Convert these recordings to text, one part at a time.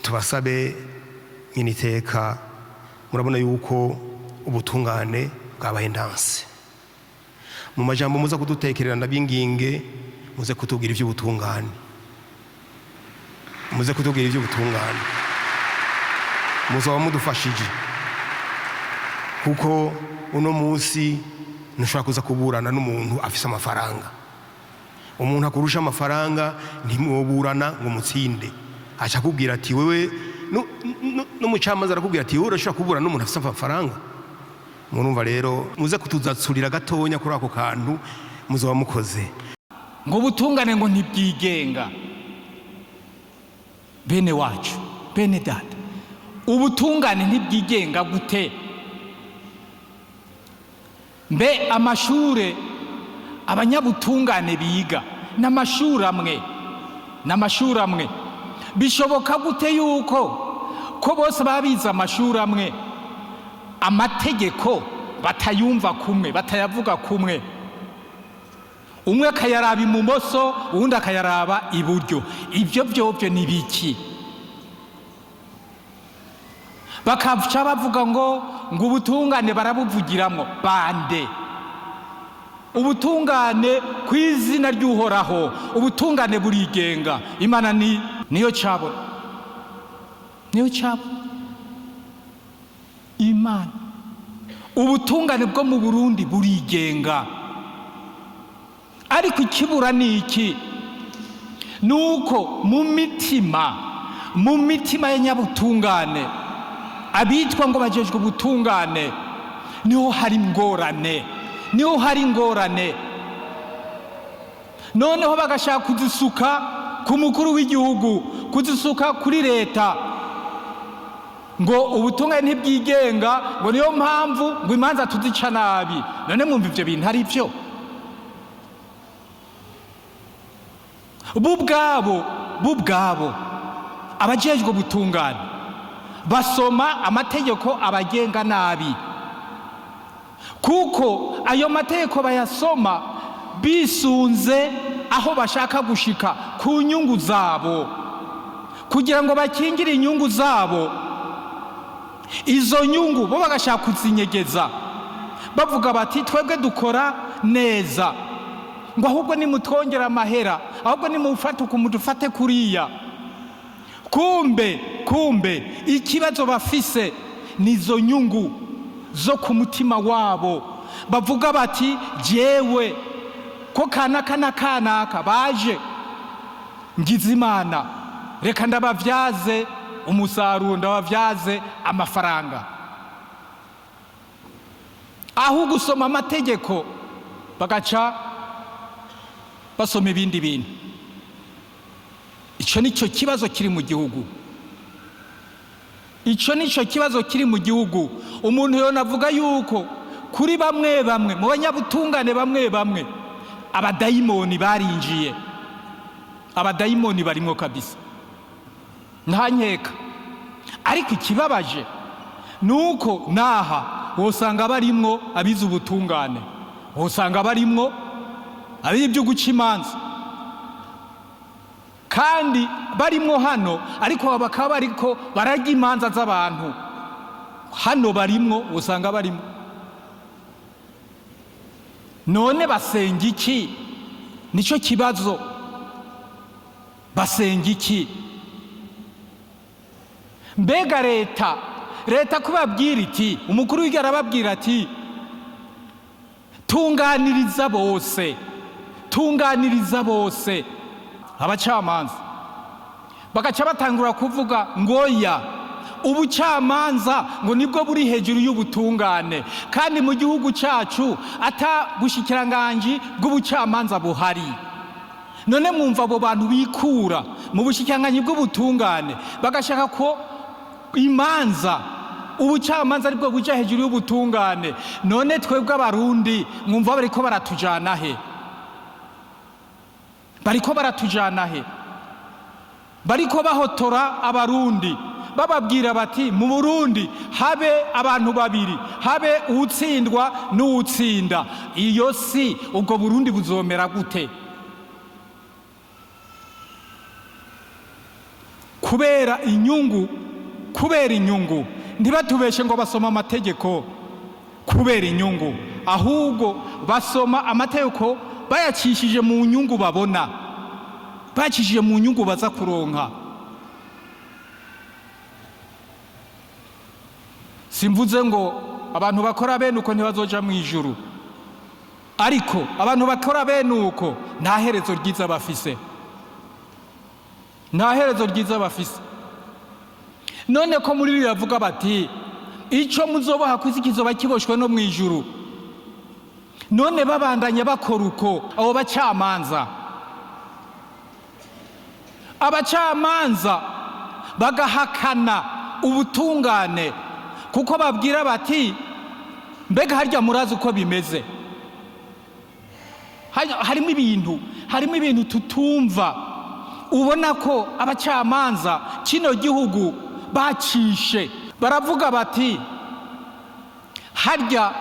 tubasabe Nyeniteka, murabona yuko ubutungane bwabaye ndanse. Mu majambo muza kudutekerera ndabinginge muze kutubwira ivy'ubutungane, muze kutubwira ivy'ubutungane, muzaba mudufashije kuko uno munsi ntushobora kuza kuburana n'umuntu afise amafaranga. Umuntu akurusha amafaranga ntimwoburana ngo mutsinde, acha kubwira ati wewe n'umucamanza arakubwira ati wowe urashobora kuburana n'umuntu afise amafaranga. Murumva rero muze kutuzatsurira gatonya kuri ako kantu muzaba mukoze. Ngo ubutungane ngo ntibwigenga. Bene wacu, bene data, ubutungane ntibwigenga gute? Mbe amashure abanyabutungane biga n'amashuri amwe bishoboka gute yuko ko bose babiza amashuri amwe amategeko batayumva kumwe, batayavuga kumwe? Umwe akayaraba ibumoso uwundi akayaraba iburyo. Ibyo byobyo ni biki? Bakavuca bavuga ngo ubutungane barabuvugiramwo bande? Ubutungane ku izina ry'Uhoraho, ubutungane burigenga. Imana niyo cabo, niyo cabo Imana. Ubutungane bwo mu Burundi burigenga, ariko ikibura ni iki? Nuko mu mitima y'anyabutungane abitwa ngo bajejwe ubutungane niho hari ingorane, noneho bagashaka kuzisuka ku mukuru w'igihugu, kuzisuka kuri leta, ngo ubutungane ntibwigenga, ngo niyo mpamvu ngo imanza tuzica nabi. None mwumva ivyo bintu ari vyo? Bubwabo abajejwe ubutungane basoma amategeko abagenga nabi, kuko ayo mategeko bayasoma bisunze aho bashaka gushika ku nyungu zabo, kugira ngo bakingire inyungu zabo. Izo nyungu bo bagashaka kuzinyegeza, bavuga bati twebwe dukora neza, ngo ahubwo nimutwongera amahera, ahubwo nimufate ukumudufate kuriya. Kumbe ikibazo bafise nizo nyungu zo ku mutima wabo. Bavuga bati jewe ko kanaka baje ngize Imana, reka ndabavyaze umusaruro, ndabavyaze amafaranga. Aho gusoma amategeko bagaca basoma ibindi bintu. Ico nico kibazo kiri mu gihugu. Umuntu yo navuga yuko kuri bamwe mu banyabutungane bamwe abadayimoni barinjiye. Abadayimoni barimwo kabisa, ntanyeka. Ariko ikibabaje nuko naha wosanga barimwo abize ubutungane, wosanga barimwo abibyo guca imanza, kandi barimwo hano, ariko bakaba bariko barajya imanza z'abantu. Hano barimwo, usanga barimwo. None basenga iki? Nico kibazo. Basenga iki? Mbega leta kubabwira iti, umukuru w'igihugu arababwira ati tunganiriza bose. Abacamanza bagaca batangura kuvuga ngoya ubucamanza ngo nibwo buri hejuru y'ubutungane, kandi mu gihugu cyacu ata bushikiranganje bw'ubucamanza buhari. None mwumva abo bantu bikura mu bushikiranganje bw'ubutungane bagashaka ko imanza ubucamanza aribwo buja hejuru y'ubutungane. None twebwe abarundi mwumva bariko baratujana he? Bariko bahotora abarundi, bababwira bati mu Burundi habe abantu babiri, habe utsindwa n'utsinda. Iyo si ubwo Burundi buzomera gute? kubera inyungu ntibatubeshe ngo basoma amategeko kubera inyungu, ahubwo basoma amategeko bayacishije mu nyungu babona, bayacishije mu nyungu baza kuronka. Simvuze ngo abantu bakora bene uko ntibazoja mu ijuru, ariko abantu bakora bene uko nta herezo ryiza bafise, nta herezo ryiza bafise. None ko muri Bibiliya bavuga bati ico muzobaha kwisi kizoba kiboshwe no mu ijuru, none babandanya bakora uko abo abacamanza bagahakana ubutungane, kuko babwira bati mbega harya murazi uko bimeze. Harimo ibintu tutumva. Ubona ko abacamanza kino gihugu bacishe, baravuga bati harya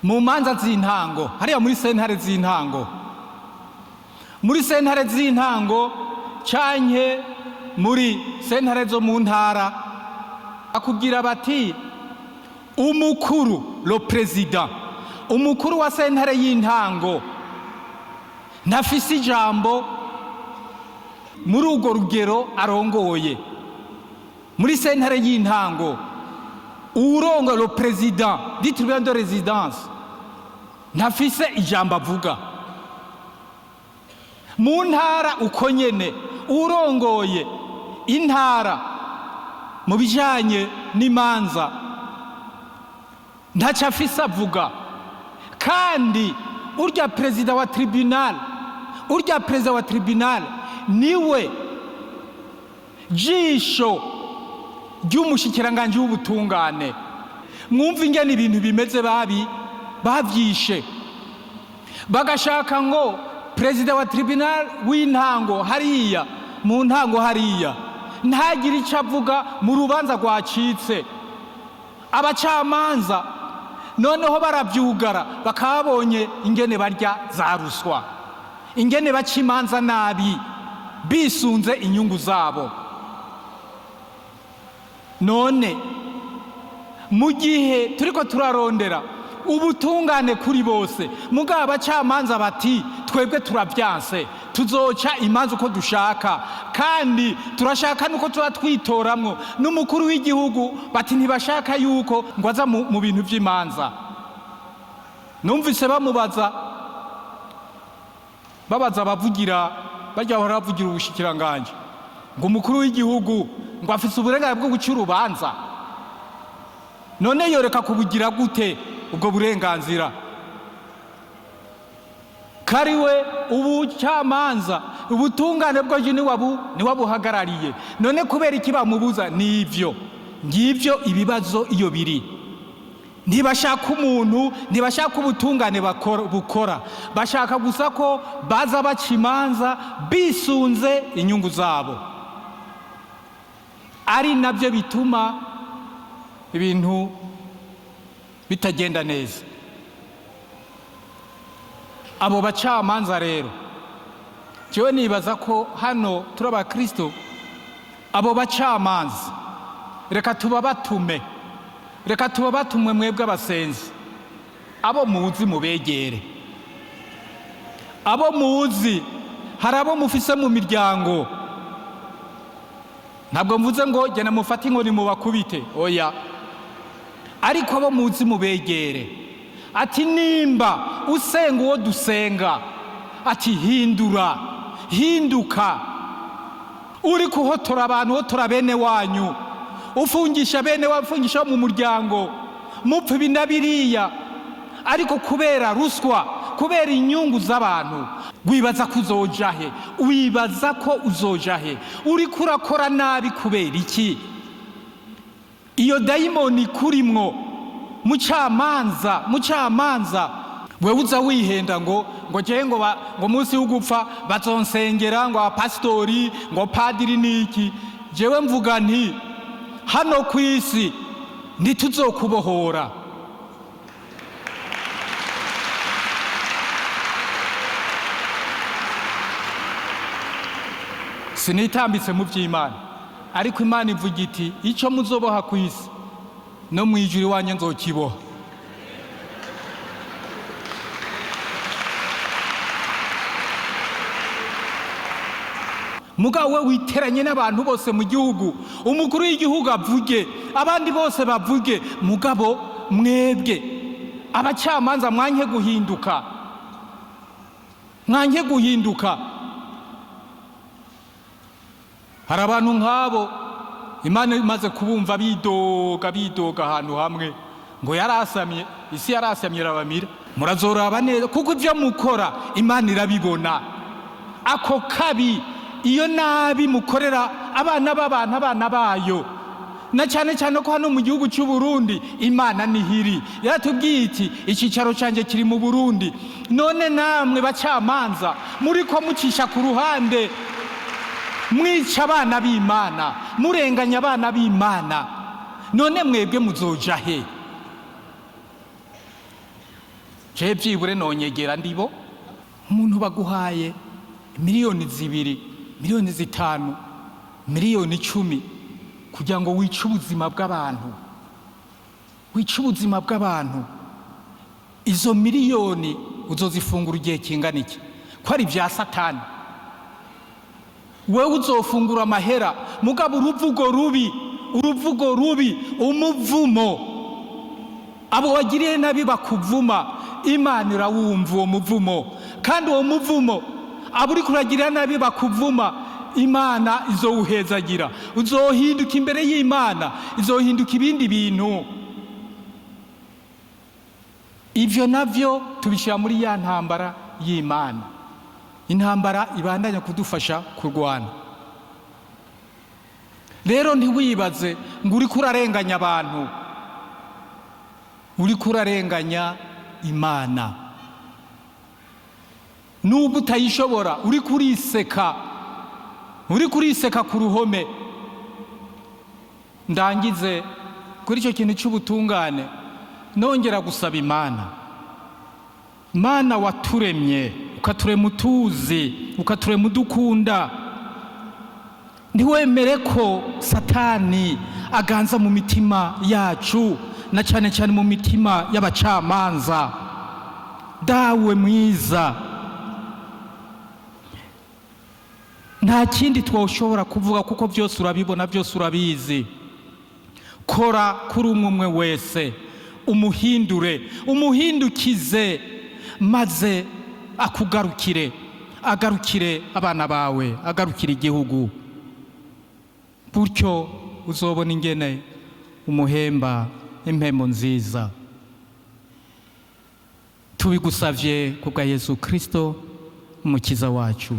mu manza z'intango, hariya muri sentare z'intango canke muri sentare zo mu ntara, akubwira bati umukuru lo president, umukuru wa sentare y'intango ntafise ijambo muri urwo rugero arongoye. Muri sentare y'intango urongo lo president du tribunal de résidence ntafise ijambo avuga. Mu ntara uko nyene urongoye intara mu bijanye n'imanza ntaco afise avuga. Kandi urya perezida wa tribunal niwe jisho ry'umushikiranganje w'ubutungane. Mwumva ingene ibintu bimeze bavyishe, bagashaka ngo perezida wa tribunal w'intango hariya mu ntango hariya ntagire icyo avuga mu rubanza rwacitse. Abacamanza noneho baravyugara, bakabonye ingene barya za ruswa, ingene baca imanza nabi bisunze inyungu zabo. None mu gihe turiko turarondera ubutungane kuri bose, mugabo abacamanza bati twebwe turavyanse, tuzoca imanza uko dushaka, kandi turashaka nuko tuba twitoramwo n'umukuru w'igihugu, bati ntibashaka yuko ngo aza mu bintu vy'imanza. Numvise babaza bavugira barya bahora bavugira ubushikiranganje ngo umukuru w'igihugu ngo afise uburenganzira bwo guca urubanza. None yoreka kubugira gute ubwo burenganzira? Kariwe ubucamanza ubutungane bwoje ni wabuhagarariye. None kubera iki bamubuza? Ngivyo ibibazo iyo biri. Ntibashaka umuntu, ntibashaka ubutungane bukora, bashaka gusa ko baza baca imanza bisunze inyungu zabo. Ari nabyo bituma ibintu bitagenda neza. Abo bacamanza rero, jewe nibaza ko hano turi abakristo, abo bacamanza reka tubabatume mwebwe abasenzi, abo muzi mubegere, abo muzi, hari abo mufise mu miryango. Ntabwo mvuze ngo gena mufate inkoni mubakubite, oya, ariko abo muzi mubegere. Ati nimba usenga uwo dusenga, ati hinduka, uri kuhotora abantu, hotora bene wanyu, ufungisha bene wanyu, ufungisha mu muryango, mupfa ibi na biriya, ariko kubera ruswa, kubera inyungu z'abantu, wibaza ko uzoja he? Uri kurakora nabi kubera iki? Iyo dayimoni kurimwo mucamanza, wewe uza wihenda ngo jewe ngo munsi w'ugupfa bazonsengera ngo abapasitori ngo padiri niki. Jewe mvuga nti hano ku isi ntituzokubohora. sinitambitse mu by'Imana, ariko Imana ivuga iti icyo muzoboha ku isi no mu ijuru iwanjye nzokiboha. Mugabo we witeranye n'abantu bose mu gihugu, umukuru w'igihugu avuge, abandi bose bavuge, mugabo mwebwe abacamanza mwanke guhinduka, mwanke guhinduka. Hari abantu nk'abo Imana imaze kubumva bidoga ahantu hamwe ngo yarasamye, isi yarasamye irabamira. Murazoraba neza kuko ibyo mukora Imana irabibona. Ako kabi, iyo nabi mukorera abana b'abantu, abana bayo, na cyane cyane ko hano mu gihugu cy'u Burundi Imana nihiri yaratubwiye iti icyicaro cyanjye kiri mu Burundi. None namwe bacamanza muri ko mucisha ku ruhande, mwica abana b'Imana, murenganya abana b'Imana, none mwebwe muzoja he? Je byibure nonyegera ndibo, umuntu baguhaye miliyoni 2, miliyoni 5, miliyoni 10 kugira ngo wice ubuzima bw'abantu, wice ubuzima bw'abantu. Izo miliyoni uzozifungura igihe kingana iki? Ko ari bya Satani. Wewe uzofungura amahera, mugabo uruvugo rubi, umuvumo, abo wagiriye nabi bakuvuma, Imana irawumva uwo muvumo. Kandi uwo muvumo abo uri kuragirira nabi bakuvuma, Imana izowuhezagira, uzohinduka imbere y'Imana, izohinduka ibindi bintu. Ivyo navyo tubishira muri ya ntambara y'Imana, intambara ibandanya kudufasha kurwana. Rero ntiwibaze ngo uri kurarenganya abantu, uri kurarenganya Imana. Nubwo utayishobora uri kuriseka ku ruhome. Ndangize kuri icyo kintu cy'ubutungane nongera gusaba Imana. Mana waturemye, ukaturema utuzi, ukaturema udukunda, ntiwemere ko Satani aganza mu mitima yacu, na cyane cyane mu mitima y'abacamanza. Dawe mwiza, nta kindi twashobora kuvuga kuko byose urabibona, byose urabizi. Kora kuri umwe wese, umuhindukize, maze akugarukire, agarukire abana bawe, agarukire igihugu. Buryo uzobona ingene umuhemba impemo nziza. Tubigusavye kubwa Yesu Kristo umukiza wacu.